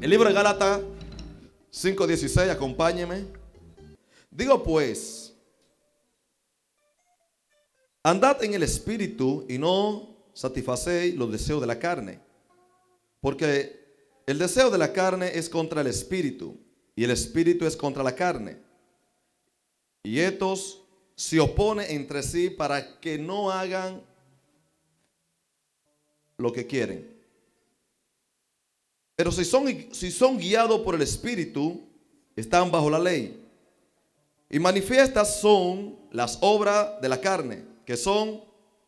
El libro de Gálatas 5:16, acompáñeme. Digo pues, andad en el espíritu y no satisfacéis los deseos de la carne, porque el deseo de la carne es contra el espíritu y el espíritu es contra la carne, y estos se oponen entre sí para que no hagan lo que quieren. Pero si son guiados por el espíritu, están bajo la ley. Y manifiestas son las obras de la carne, que son,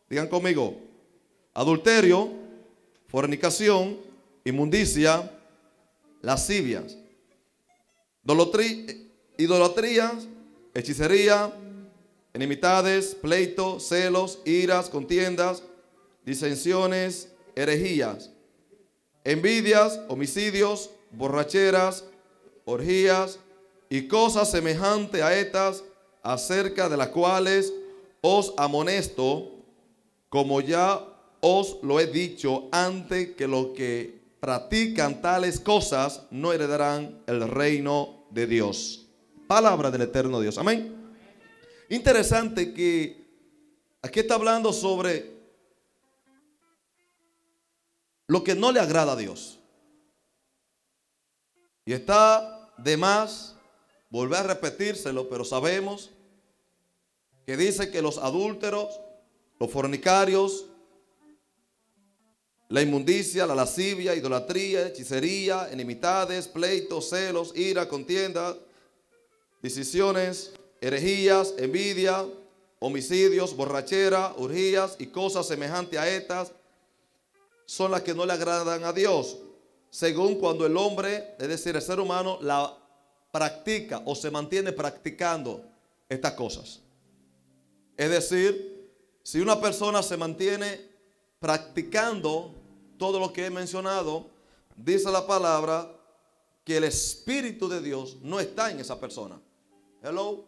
digan conmigo, adulterio, fornicación, inmundicia, lascivias, idolatrías, hechicería, enemistades, pleitos, celos, iras, contiendas, disensiones, herejías, envidias, homicidios, borracheras, orgías y cosas semejantes a estas, acerca de las cuales os amonesto, como ya os lo he dicho antes, que los que practican tales cosas no heredarán el reino de Dios. Palabra del eterno Dios. Amén. Interesante que aquí está hablando sobre lo que no le agrada a Dios. Y está de más volver a repetírselo, pero sabemos que dice que los adúlteros, los fornicarios, la inmundicia, la lascivia, idolatría, hechicería, enemistades, pleitos, celos, ira, contienda, disensiones, herejías, envidia, homicidios, borrachera, orgías y cosas semejantes a estas son las que no le agradan a Dios, según cuando el hombre, es decir, el ser humano, la practica o se mantiene practicando estas cosas. Es decir, si una persona se mantiene practicando todo lo que he mencionado, dice la palabra que el Espíritu de Dios no está en esa persona. Hello.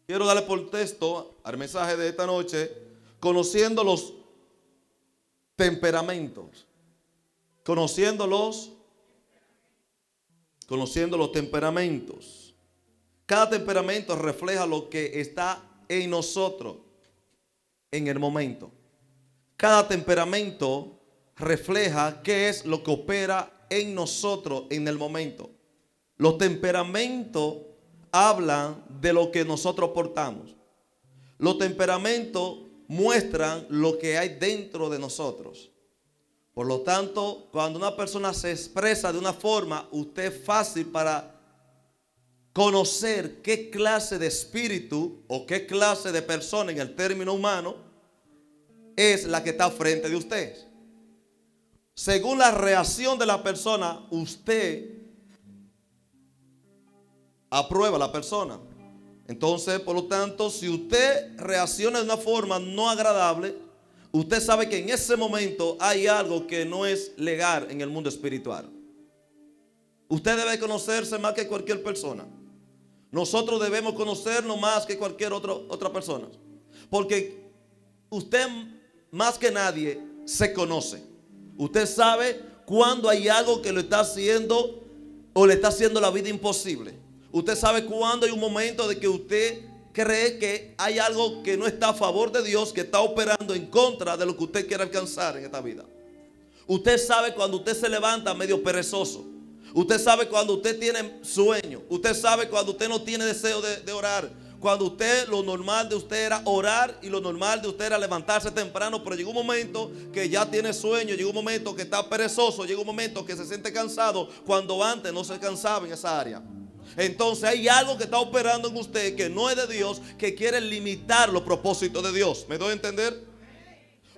Quiero darle por texto al mensaje de esta noche, conociendo los temperamentos. Conociendo los temperamentos. Cada temperamento refleja lo que está en nosotros en el momento. Cada temperamento refleja qué es lo que opera en nosotros en el momento. Los temperamentos hablan de lo que nosotros portamos. Los temperamentos muestran lo que hay dentro de nosotros. Por lo tanto, cuando una persona se expresa de una forma, usted es fácil para conocer qué clase de espíritu o qué clase de persona en el término humano es la que está frente de usted. Según la reacción de la persona, usted aprueba a la persona. Entonces, por lo tanto, si usted reacciona de una forma no agradable, usted sabe que en ese momento hay algo que no es legal en el mundo espiritual. Usted debe conocerse más que cualquier persona. Nosotros debemos conocernos más que cualquier otra persona. Porque usted más que nadie se conoce. Usted sabe cuando hay algo que lo está haciendo o le está haciendo la vida imposible. Usted sabe cuándo hay un momento de que usted cree que hay algo que no está a favor de Dios, que está operando en contra de lo que usted quiere alcanzar en esta vida. Usted sabe cuando usted se levanta medio perezoso. Usted sabe cuando usted tiene sueño. Usted sabe cuando usted no tiene deseo de orar. Cuando usted, lo normal de usted era orar y lo normal de usted era levantarse temprano, pero llegó un momento que ya tiene sueño, llegó un momento que está perezoso, llegó un momento que se siente cansado, cuando antes no se cansaba en esa área. Entonces hay algo que está operando en usted que no es de Dios, que quiere limitar los propósitos de Dios. ¿Me doy a entender?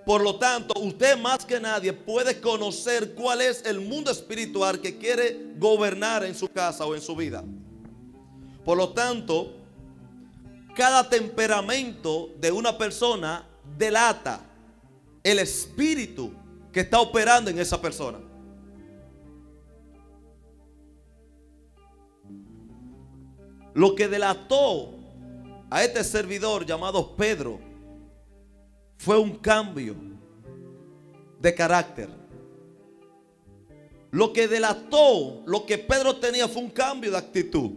Por lo tanto, usted más que nadie puede conocer cuál es el mundo espiritual que quiere gobernar en su casa o en su vida. Por lo tanto, cada temperamento de una persona delata el espíritu que está operando en esa persona. Lo que delató a este servidor llamado Pedro fue un cambio de carácter. Lo que delató lo que Pedro tenía fue un cambio de actitud.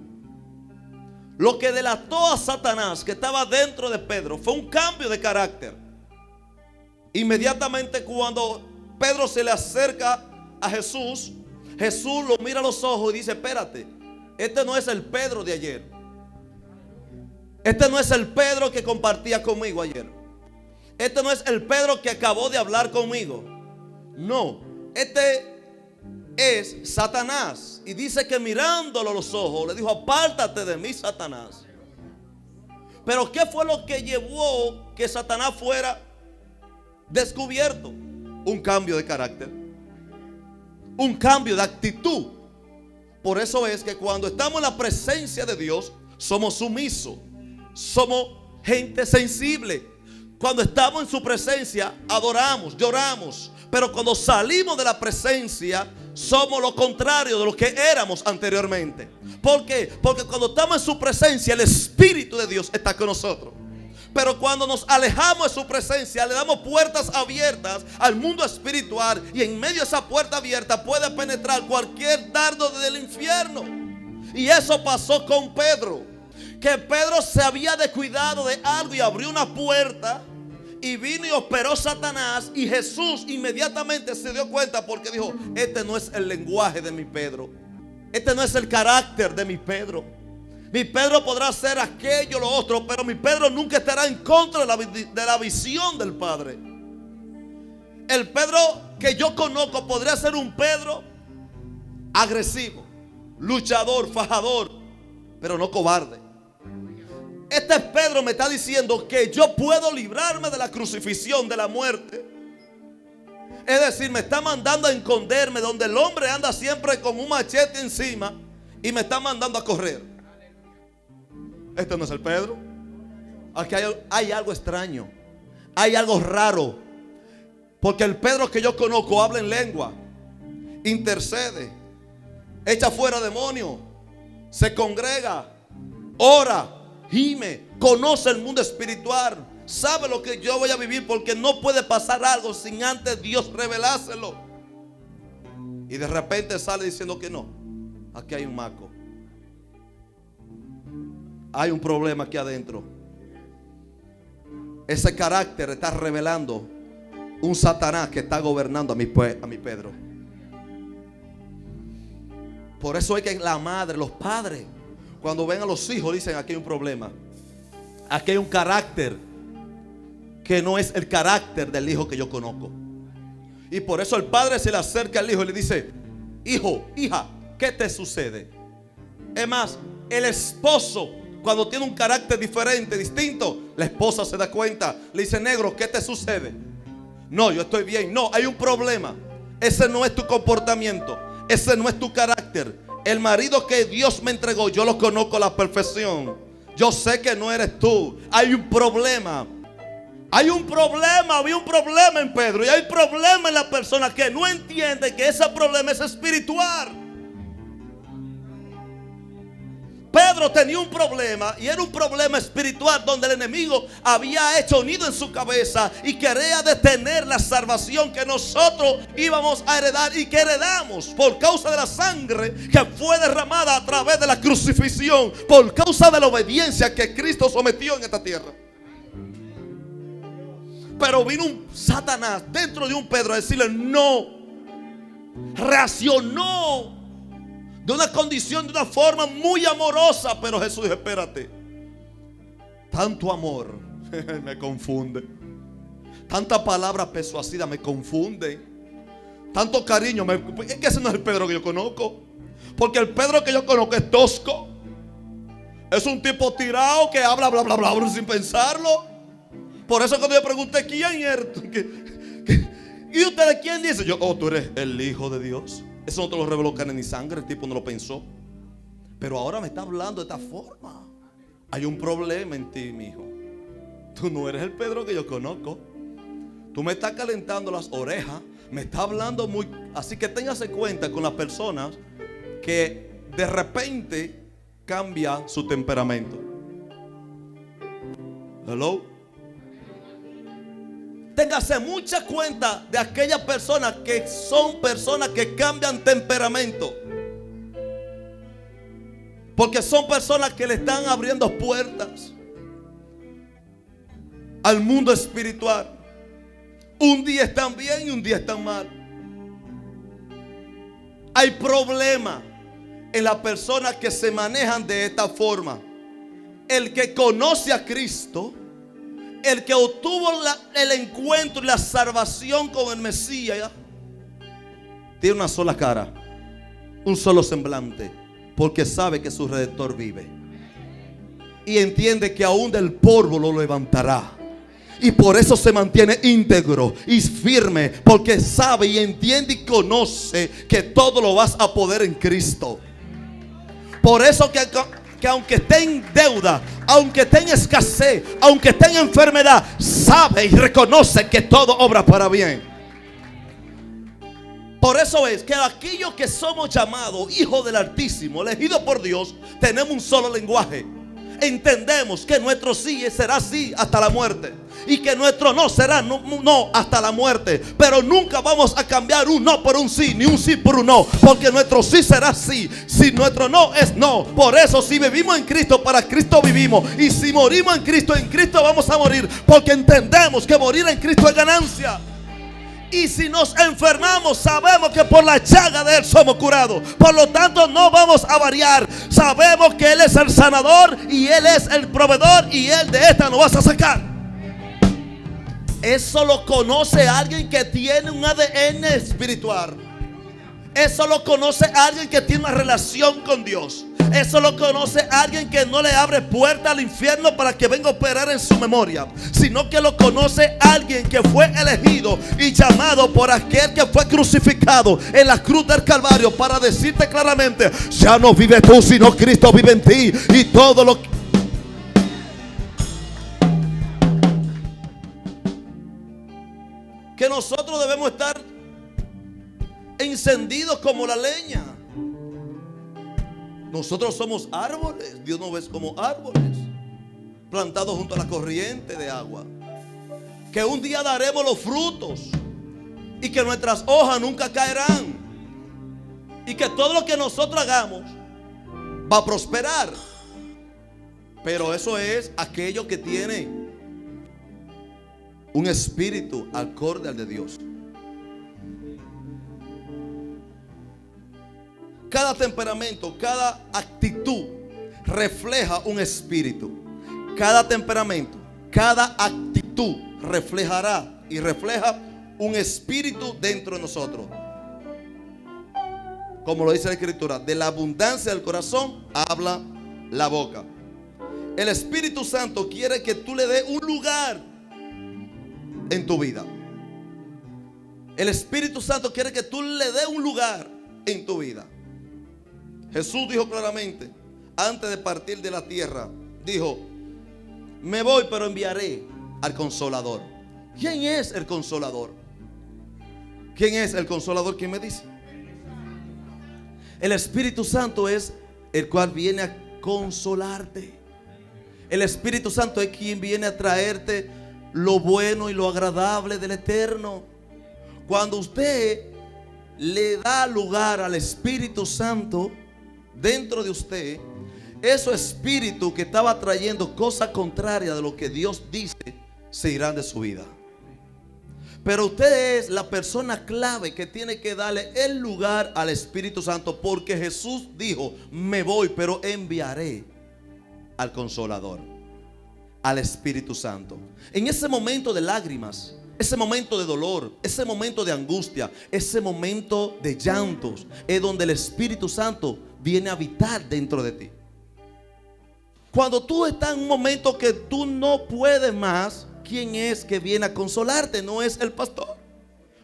Lo que delató a Satanás que estaba dentro de Pedro fue un cambio de carácter. Inmediatamente cuando Pedro se le acerca a Jesús, Jesús lo mira a los ojos y dice: espérate, este no es el Pedro de ayer. Este no es el Pedro que compartía conmigo ayer. Este no es el Pedro que acabó de hablar conmigo. No, este es Satanás. Y dice que mirándolo a los ojos le dijo: apártate de mí, Satanás. Pero ¿qué fue lo que llevó que Satanás fuera descubierto? Un cambio de carácter, un cambio de actitud. Por eso es que cuando estamos en la presencia de Dios somos sumisos, somos gente sensible. Cuando estamos en su presencia adoramos, lloramos. Pero cuando salimos de la presencia somos lo contrario de lo que éramos anteriormente. ¿Por qué? Porque cuando estamos en su presencia el Espíritu de Dios está con nosotros. Pero cuando nos alejamos de su presencia le damos puertas abiertas al mundo espiritual. Y en medio de esa puerta abierta puede penetrar cualquier dardo del infierno. Y eso pasó con Pedro. Que Pedro se había descuidado de algo y abrió una puerta. Y vino y operó Satanás. Y Jesús inmediatamente se dio cuenta, porque dijo: este no es el lenguaje de mi Pedro. Este no es el carácter de mi Pedro. Mi Pedro podrá hacer aquello, lo otro, pero mi Pedro nunca estará en contra de la visión del Padre. El Pedro que yo conozco podría ser un Pedro agresivo, luchador, fajador, pero no cobarde. Este Pedro me está diciendo que yo puedo librarme de la crucifixión, de la muerte. Es decir, me está mandando a esconderme donde el hombre anda siempre con un machete encima y me está mandando a correr. Este no es el Pedro. Aquí hay algo extraño, hay algo raro. Porque el Pedro que yo conozco habla en lengua, intercede, echa fuera demonios, se congrega, ora, gime, conoce el mundo espiritual, sabe lo que yo voy a vivir, porque no puede pasar algo sin antes Dios revelárselo. Y de repente sale diciendo que no, aquí hay un maco, hay un problema aquí adentro. Ese carácter está revelando un Satanás que está gobernando a mi Pedro. Por eso es que la madre, los padres, cuando ven a los hijos dicen: aquí hay un problema, aquí hay un carácter que no es el carácter del hijo que yo conozco. Y por eso el padre se le acerca al hijo y le dice: hijo, hija, ¿qué te sucede? Es más, el esposo, cuando tiene un carácter diferente, distinto, la esposa se da cuenta, le dice: negro, ¿qué te sucede? No, yo estoy bien. No, hay un problema. Ese no es tu comportamiento, ese no es tu carácter. El marido que Dios me entregó, yo lo conozco a la perfección. Yo sé que no eres tú. Hay un problema. Hay un problema, había un problema en Pedro. Y hay problema en la persona que no entiende que ese problema es espiritual. Pedro tenía un problema, y era un problema espiritual, donde el enemigo había hecho nido en su cabeza y quería detener la salvación que nosotros íbamos a heredar y que heredamos por causa de la sangre que fue derramada a través de la crucifixión, por causa de la obediencia que Cristo sometió en esta tierra. Pero vino un Satanás dentro de un Pedro a decirle no. Reaccionó de una condición, de una forma muy amorosa. Pero Jesús dijo: espérate, tanto amor me confunde, tanta palabra persuasiva me confunde, tanto cariño es que ese no es el Pedro que yo conozco. Porque el Pedro que yo conozco es tosco, es un tipo tirado que habla bla bla bla sin pensarlo. Por eso cuando yo pregunté quién eres, ¿y ustedes quién dice? Yo: tú eres el Hijo de Dios. Eso no te lo reveló carne ni sangre, el tipo no lo pensó. Pero ahora me está hablando de esta forma. Hay un problema en ti, mi hijo. Tú no eres el Pedro que yo conozco. Tú me estás calentando las orejas, me estás hablando muy... Así que téngase cuenta con las personas que de repente cambia su temperamento. Hello. téngase mucha cuenta de aquellas personas que son personas que cambian temperamento. Porque son personas que le están abriendo puertas al mundo espiritual. Un día están bien y un día están mal. Hay problemas en las personas que se manejan de esta forma. El que conoce a Cristo, el que obtuvo el encuentro y la salvación con el Mesías, tiene una sola cara, un solo semblante, porque sabe que su Redentor vive y entiende que aún del polvo lo levantará. Y por eso se mantiene íntegro y firme, porque sabe y entiende y conoce que todo lo vas a poder en Cristo. Por eso que aunque esté en deuda, aunque esté en escasez, aunque esté en enfermedad, sabe y reconoce que todo obra para bien. Por eso es que aquellos que somos llamados hijos del Altísimo, elegidos por Dios, tenemos un solo lenguaje. Entendemos que nuestro sí será sí hasta la muerte, y que nuestro no será no hasta la muerte. Pero nunca vamos a cambiar un no por un sí, ni un sí por un no, porque nuestro sí será sí, si nuestro no es no. Por eso, si vivimos en Cristo, para Cristo vivimos, y si morimos en Cristo vamos a morir, porque entendemos que morir en Cristo es ganancia. Y si nos enfermamos, sabemos que por la llaga de Él somos curados. Por lo tanto, no vamos a variar. Sabemos que Él es el sanador y Él es el proveedor, y Él de esta nos vas a sacar. Eso lo conoce alguien que tiene un ADN espiritual. Eso lo conoce alguien que tiene una relación con Dios. Eso lo conoce alguien que no le abre puerta al infierno para que venga a operar en su memoria, sino que lo conoce alguien que fue elegido y llamado por aquel que fue crucificado en la cruz del Calvario, para decirte claramente: ya no vives tú, sino Cristo vive en ti. Y todo lo que nosotros debemos estar encendidos como la leña. Nosotros somos árboles. Dios nos ve como árboles plantados junto a la corriente de agua, que un día daremos los frutos y que nuestras hojas nunca caerán, y que todo lo que nosotros hagamos va a prosperar. Pero eso es aquello que tiene un espíritu acorde al de Dios. Cada temperamento, cada actitud refleja un espíritu. Cada temperamento, cada actitud reflejará y refleja un espíritu dentro de nosotros. Como lo dice la Escritura, de la abundancia del corazón habla la boca. El Espíritu Santo quiere que tú le des un lugar en tu vida. El Espíritu Santo quiere que tú le des un lugar en tu vida. Jesús dijo claramente, antes de partir de la tierra, dijo: me voy, pero enviaré al Consolador. ¿Quién es el Consolador? ¿Quién es el Consolador? ¿Quién me dice? El Espíritu Santo es el cual viene a consolarte. El Espíritu Santo es quien viene a traerte lo bueno y lo agradable del Eterno. Cuando usted le da lugar al Espíritu Santo dentro de usted, ese espíritu que estaba trayendo cosas contrarias de lo que Dios dice, se irán de su vida. Pero usted es la persona clave que tiene que darle el lugar al Espíritu Santo, porque Jesús dijo: me voy, pero enviaré al Consolador, al Espíritu Santo. En ese momento de lágrimas, ese momento de dolor, ese momento de angustia, ese momento de llantos, es donde el Espíritu Santo viene a habitar dentro de ti. Cuando tú estás en un momento que tú no puedes más, ¿quién es que viene a consolarte? No es el pastor,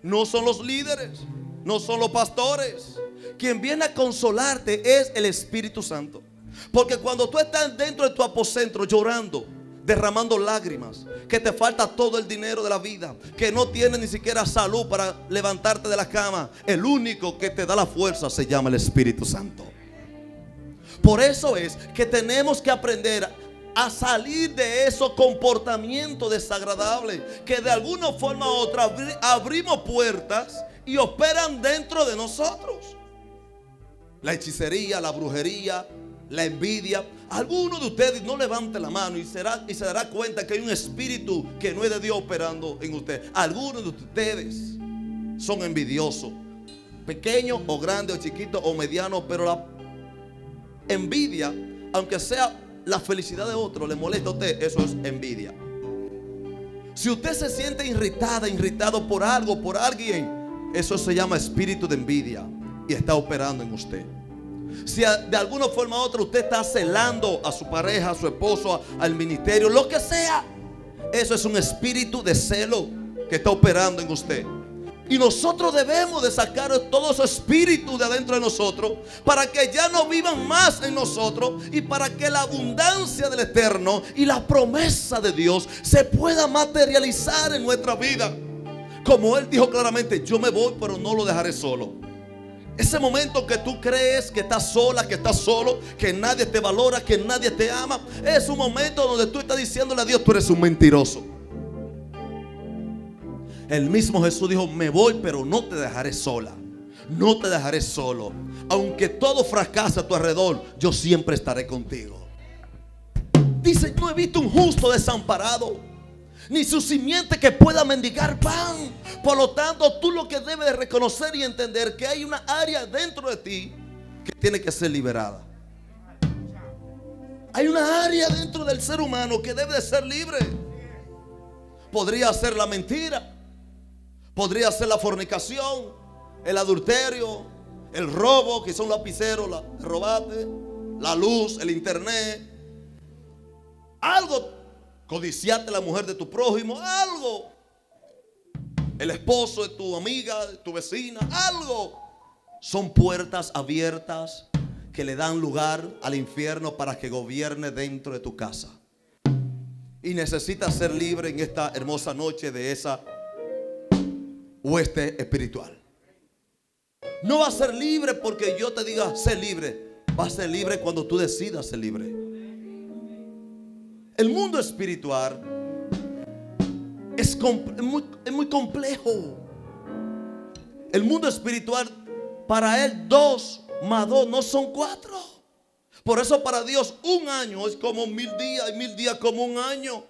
no son los líderes, no son los pastores. Quien viene a consolarte es el Espíritu Santo. Porque cuando tú estás dentro de tu aposento llorando, derramando lágrimas, que te falta todo el dinero de la vida, que no tienes ni siquiera salud para levantarte de la cama, el único que te da la fuerza se llama el Espíritu Santo. Por eso es que tenemos que aprender a salir de esos comportamientos desagradables que de alguna forma u otra abrimos puertas y operan dentro de nosotros. La hechicería, la brujería, la envidia. Algunos de ustedes no levanten la mano y se dará cuenta que hay un espíritu que no es de Dios operando en usted. Algunos de ustedes son envidiosos, pequeños o grandes o chiquitos o medianos, pero la envidia, aunque sea la felicidad de otro, le molesta a usted, eso es envidia. Si usted se siente irritado por algo, por alguien, eso se llama espíritu de envidia y está operando en usted. Si de alguna forma u otra usted está celando a su pareja, a su esposo, al ministerio, lo que sea, eso es un espíritu de celo que está operando en usted. Y nosotros debemos de sacar todo ese espíritu de adentro de nosotros para que ya no vivan más en nosotros y para que la abundancia del Eterno y la promesa de Dios se pueda materializar en nuestra vida. Como Él dijo claramente, yo me voy pero no lo dejaré solo. Ese momento que tú crees que estás sola, que estás solo, que nadie te valora, que nadie te ama, es un momento donde tú estás diciéndole a Dios, tú eres un mentiroso. El mismo Jesús dijo, me voy pero no te dejaré sola, no te dejaré solo. Aunque todo fracase a tu alrededor, yo siempre estaré contigo. Dice, no he visto un justo desamparado, ni su simiente que pueda mendigar pan. Por lo tanto, tú lo que debes de reconocer y entender que hay una área dentro de ti que tiene que ser liberada. Hay una área dentro del ser humano que debe de ser libre. Podría ser la mentira, podría ser la fornicación, el adulterio, el robo, que son lapiceros, robate, la luz, el internet, algo, codiciarte a la mujer de tu prójimo, algo, el esposo de tu amiga, de tu vecina, algo. Son puertas abiertas que le dan lugar al infierno para que gobierne dentro de tu casa. Y necesitas ser libre en esta hermosa noche de esa hueste espiritual. No va a ser libre porque yo te diga sé libre. Va a ser libre cuando tú decidas ser libre. El mundo espiritual es muy complejo. El mundo espiritual, para él 2 más 2 no son 4. Por eso para Dios un año es como 1000 días y 1000 días como un año.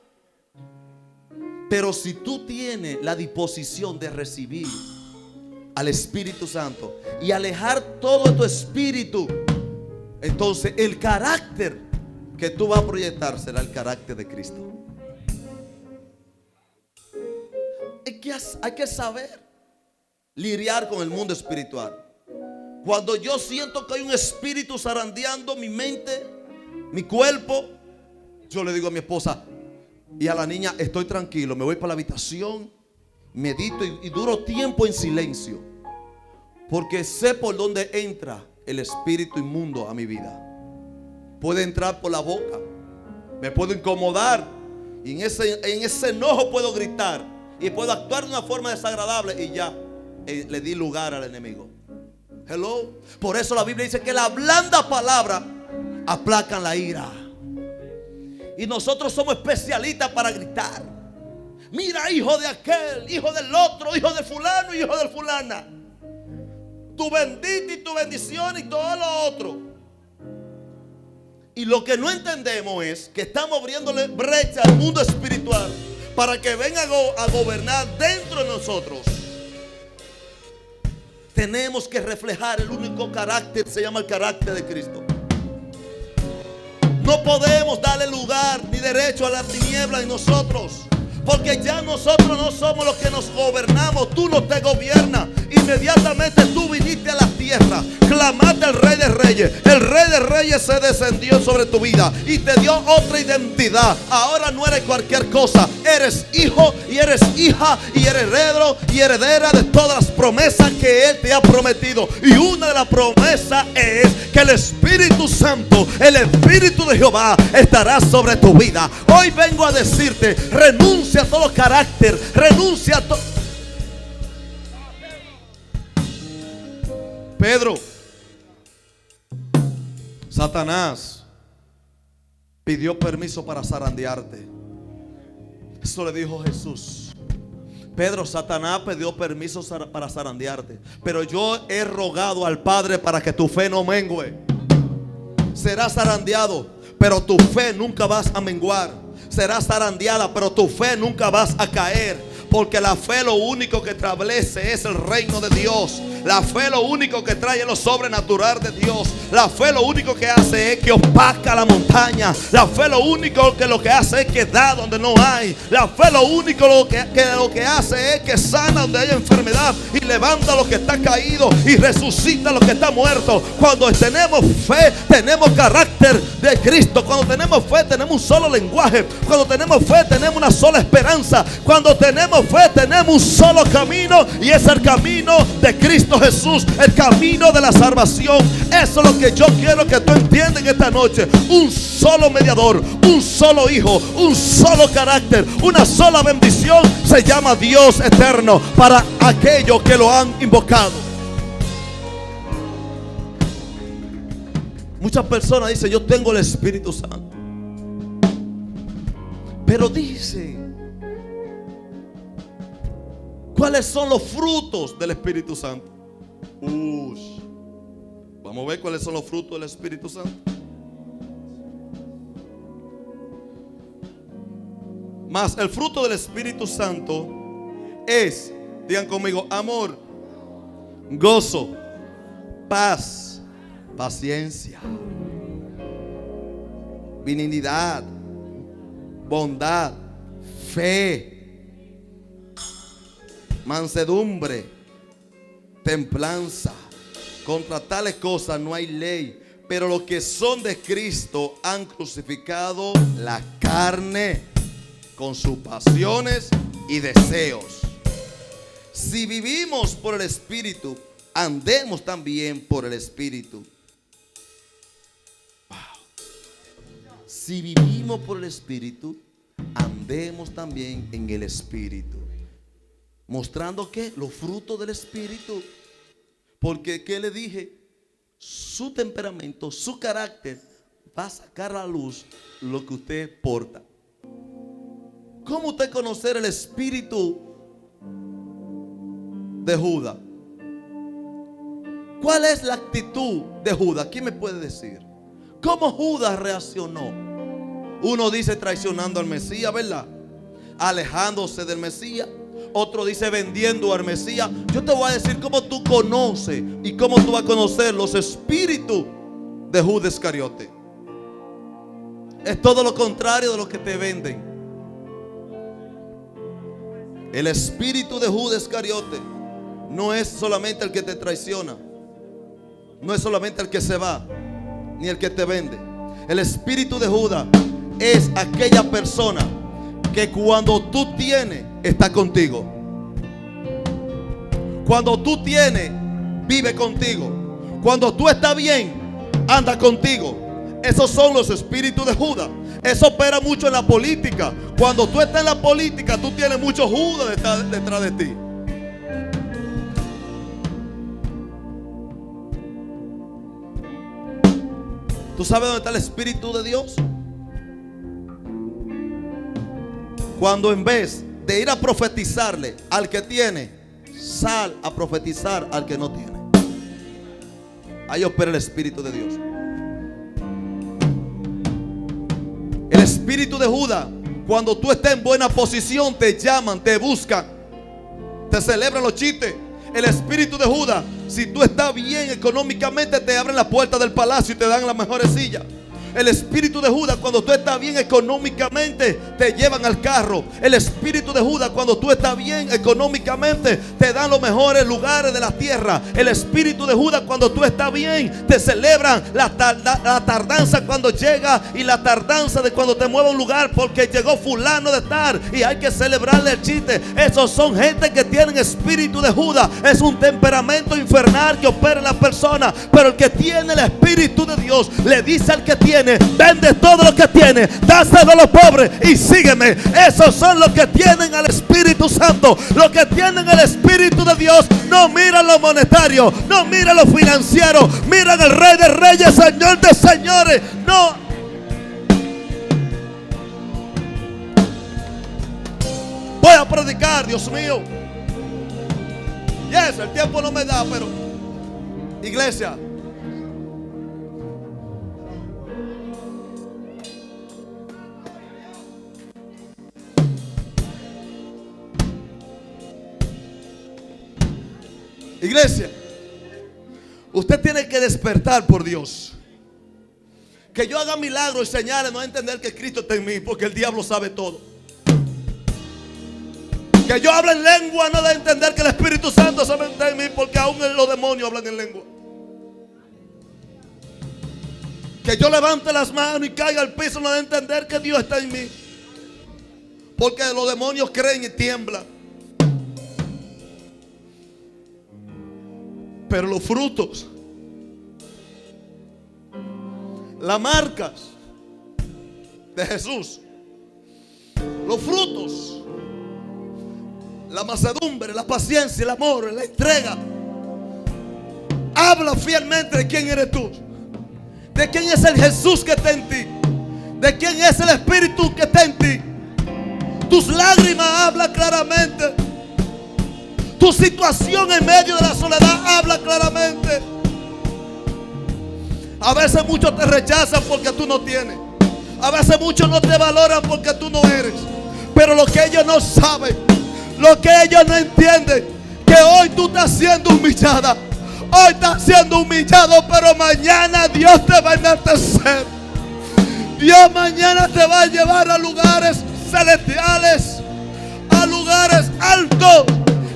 Pero si tú tienes la disposición de recibir al Espíritu Santo y alejar todo tu espíritu, entonces el carácter que tú vas a proyectar será el carácter de Cristo. Hay que saber lidiar con el mundo espiritual. Cuando yo siento que hay un espíritu zarandeando mi mente, mi cuerpo, yo le digo a mi esposa y a la niña, estoy tranquilo, me voy para la habitación, medito y duro tiempo en silencio, porque sé por dónde entra el espíritu inmundo a mi vida. Puede entrar por la boca, me puedo incomodar y en ese enojo puedo gritar y puedo actuar de una forma desagradable y ya le di lugar al enemigo. Hello. Por eso la Biblia dice que la blanda palabra aplacan la ira. Y nosotros somos especialistas para gritar. Mira, hijo de aquel, hijo del otro, hijo de fulano, hijo de fulana. Tu bendita y tu bendición y todo lo otro. Y lo que no entendemos es que estamos abriéndole brecha al mundo espiritual para que venga a gobernar dentro de nosotros. Tenemos que reflejar el único carácter, se llama el carácter de Cristo. No podemos darle lugar ni derecho a la tiniebla en nosotros, porque ya nosotros no somos los que nos gobernamos. Tú no te gobiernas. Inmediatamente tú viniste a la tierra, clamaste al Rey de Reyes. El Rey de Reyes se descendió sobre tu vida y te dio otra identidad. Ahora no eres cualquier cosa. Eres hijo y eres hija y eres heredero y heredera de todas las promesas que Él te ha prometido. Y una de las promesas es que el Espíritu Santo, el Espíritu de Jehová, estará sobre tu vida. Hoy vengo a decirte, renuncia a todo carácter, renuncia a todo. Pedro, Satanás pidió permiso para zarandearte. Eso le dijo Jesús. Pedro, Satanás pidió permiso para zarandearte, pero yo he rogado al Padre para que tu fe no mengue. Serás zarandeado, pero tu fe nunca vas a menguar. Serás zarandeada, pero tu fe nunca vas a caer. Porque la fe lo único que establece es el reino de Dios. La fe lo único que trae es lo sobrenatural de Dios. La fe lo único que hace es que opaca la montaña. La fe lo único que hace es que da donde no hay. La fe lo único que hace es que sana donde hay enfermedad y levanta a lo que está caído y resucita a lo que está muerto. Cuando tenemos fe, tenemos carácter de Cristo. Cuando tenemos fe, tenemos un solo lenguaje. Cuando tenemos fe, tenemos una sola esperanza. Cuando tenemos fe, tenemos un solo camino, y es el camino de Cristo Jesús, el camino de la salvación. Eso es lo que yo quiero que tú entiendas en esta noche. Un solo mediador, un solo hijo, un solo carácter, una sola bendición. Se llama Dios eterno para aquellos que lo han invocado. Muchas personas dicen: yo tengo el Espíritu Santo. Pero dice, ¿cuáles son los frutos del Espíritu Santo? Vamos a ver cuáles son los frutos del Espíritu Santo. Mas el fruto del Espíritu Santo es, digan conmigo, amor, gozo, paz, paciencia, benignidad, bondad, fe, mansedumbre, templanza. Contra tales cosas no hay ley. Pero los que son de Cristo han crucificado la carne con sus pasiones y deseos. Si vivimos por el Espíritu, andemos también por el Espíritu. Si vivimos por el Espíritu, andemos también en el Espíritu. Mostrando que los frutos del Espíritu. Porque ¿qué le dije? Su temperamento, su carácter va a sacar a la luz lo que usted porta. ¿Cómo usted conocer el espíritu de Judas? ¿Cuál es la actitud de Judas? ¿Quién me puede decir? ¿Cómo Judas reaccionó? Uno dice traicionando al Mesías, ¿verdad? Alejándose del Mesías. Otro dice vendiendo al Mesías. Yo te voy a decir cómo tú conoces y cómo tú vas a conocer los espíritus de Judas Iscariote. Es todo lo contrario de lo que te venden. El espíritu de Judas Iscariote no es solamente el que te traiciona, no es solamente el que se va, ni el que te vende. El espíritu de Judas es aquella persona que cuando tú tienes, está contigo. Cuando tú tienes, vive contigo. Cuando tú estás bien, anda contigo. Esos son los espíritus de Judas. Eso opera mucho en la política. Cuando tú estás en la política, tú tienes muchos Judas detrás de ti. ¿Tú sabes dónde está el Espíritu de Dios? Cuando en vez de ir a profetizarle al que tiene, sal a profetizar al que no tiene. Ahí opera el Espíritu de Dios. El espíritu de Judas, cuando tú estás en buena posición, te llaman, te buscan, te celebran los chistes. El espíritu de Judas, si tú estás bien económicamente, te abren la puerta del palacio y te dan las mejores sillas. El espíritu de Judas, cuando tú estás bien económicamente, te llevan al carro. El espíritu de Judas, cuando tú estás bien económicamente, te dan los mejores lugares de la tierra. El espíritu de Judas, cuando tú estás bien, te celebran la tardanza cuando llega y la tardanza de cuando te mueve a un lugar, porque llegó fulano de tal y hay que celebrarle el chiste. Esos son gente que tienen espíritu de Judas. Es un temperamento infernal que opera en la persona. Pero el que tiene el espíritu de Dios le dice al que tiene: vende todo lo que tiene, dáselo a los pobres y sígueme. Esos son los que tienen al Espíritu Santo. Los que tienen el Espíritu de Dios no miran lo monetario, no miran lo financiero, miran al Rey de Reyes, Señor de Señores. No. a predicar, Dios mío. Yes, el tiempo no me da, pero iglesia, iglesia, usted tiene que despertar por Dios. Que yo haga milagros y señales no es entender que Cristo está en mí, porque el diablo sabe todo. Que yo hable en lengua no de entender que el Espíritu Santo está en mí, porque aún los demonios hablan en lengua. Que yo levante las manos y caiga al piso no de entender que Dios está en mí, porque los demonios creen y tiemblan. Pero los frutos, las marcas de Jesús, los frutos, la mansedumbre, la paciencia, el amor, la entrega, habla fielmente de quién eres tú, de quién es el Jesús que está en ti, de quién es el Espíritu que está en ti. Tus lágrimas hablan claramente. Tu situación en medio de la soledad habla claramente. A veces muchos te rechazan porque tú no tienes. A veces muchos no te valoran porque tú no eres. Pero lo que ellos no saben, lo que ellos no entienden, que hoy tú estás siendo humillada. Hoy estás siendo humillado, pero mañana Dios te va a enaltecer. Dios mañana te va a llevar a lugares celestiales, a lugares altos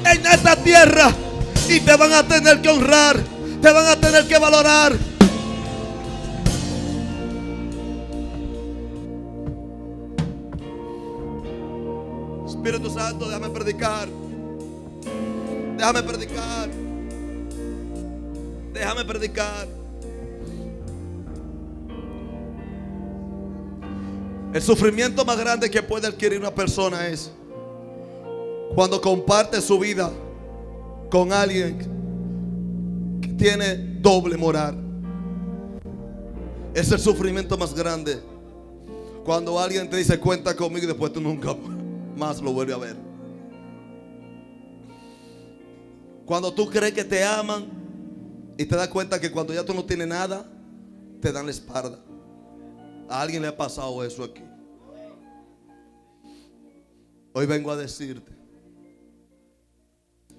en esta tierra, y te van a tener que honrar, te van a tener que valorar. Espíritu Santo, déjame predicar. Déjame predicar. Déjame predicar. El sufrimiento más grande que puede adquirir una persona es cuando comparte su vida con alguien que tiene doble moral. Es el sufrimiento más grande. Cuando alguien te dice cuenta conmigo y después tú nunca más lo vuelves a ver. Cuando tú crees que te aman y te das cuenta que cuando ya tú no tienes nada, te dan la espalda. A alguien le ha pasado eso aquí. Hoy vengo a decirte: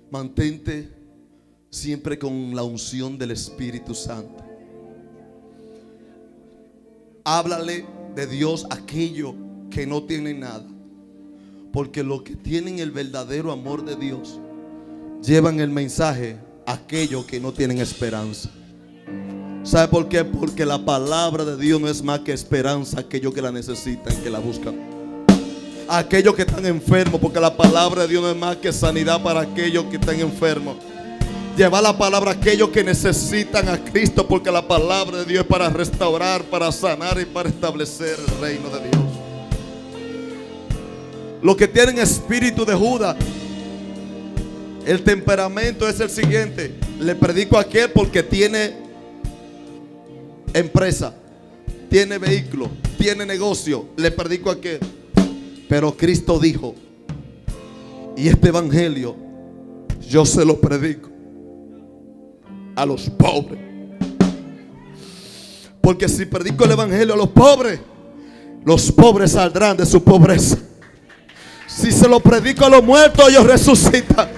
mantente siempre con la unción del Espíritu Santo. Háblale de Dios a aquellos que no tienen nada, porque los que tienen el verdadero amor de Dios llevan el mensaje a aquellos que no tienen esperanza. ¿Sabe por qué? Porque la palabra de Dios no es más que esperanza a aquellos que la necesitan, que la buscan. A aquellos que están enfermos, porque la palabra de Dios no es más que sanidad para aquellos que están enfermos. Llevar la palabra a aquellos que necesitan a Cristo, porque la palabra de Dios es para restaurar, para sanar y para establecer el reino de Dios. Los que tienen espíritu de Judas, el temperamento es el siguiente: le predico a aquel porque tiene empresa, tiene vehículo, tiene negocio, le predico a aquel. Pero Cristo dijo: y este evangelio yo se lo predico a los pobres, porque si predico el evangelio a los pobres saldrán de su pobreza. Si se lo predico a los muertos, ellos resucitan.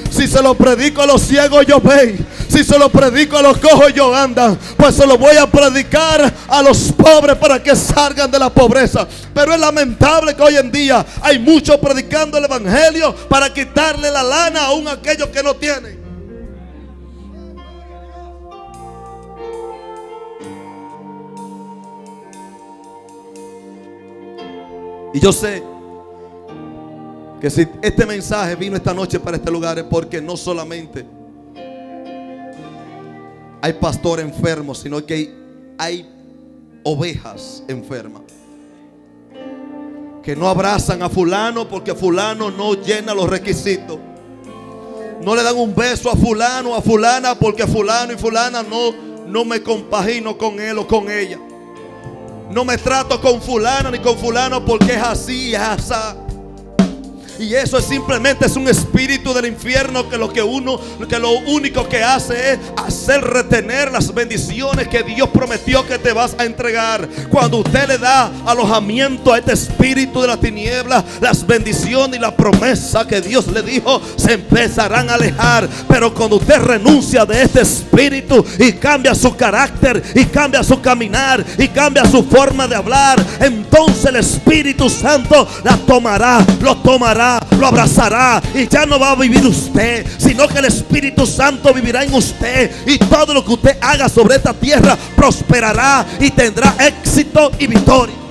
Si se lo predico a los ciegos, ellos ven. Si se lo predico a los cojos, ellos andan. Pues se lo voy a predicar a los pobres para que salgan de la pobreza. Pero es lamentable que hoy en día hay muchos predicando el evangelio para quitarle la lana aún a aquellos que no tienen. Y yo sé que si este mensaje vino esta noche para este lugar es porque no solamente hay pastor enfermo, sino que hay ovejas enfermas que no abrazan a fulano porque fulano no llena los requisitos. No le dan un beso a fulano o a fulana porque fulano y fulana no me compagino con él o con ella. No me trato con fulano ni con fulano porque es así y es así. Y eso es simplemente un espíritu del infierno que lo único que hace es hacer retener las bendiciones que Dios prometió que te vas a entregar. Cuando usted le da alojamiento a este espíritu de la tiniebla, las bendiciones y la promesa que Dios le dijo se empezarán a alejar. Pero cuando usted renuncia de este espíritu y cambia su carácter y cambia su caminar y cambia su forma de hablar, entonces el Espíritu Santo lo abrazará, y ya no va a vivir usted, sino que el Espíritu Santo vivirá en usted, y todo lo que usted haga sobre esta tierra prosperará y tendrá éxito y victoria.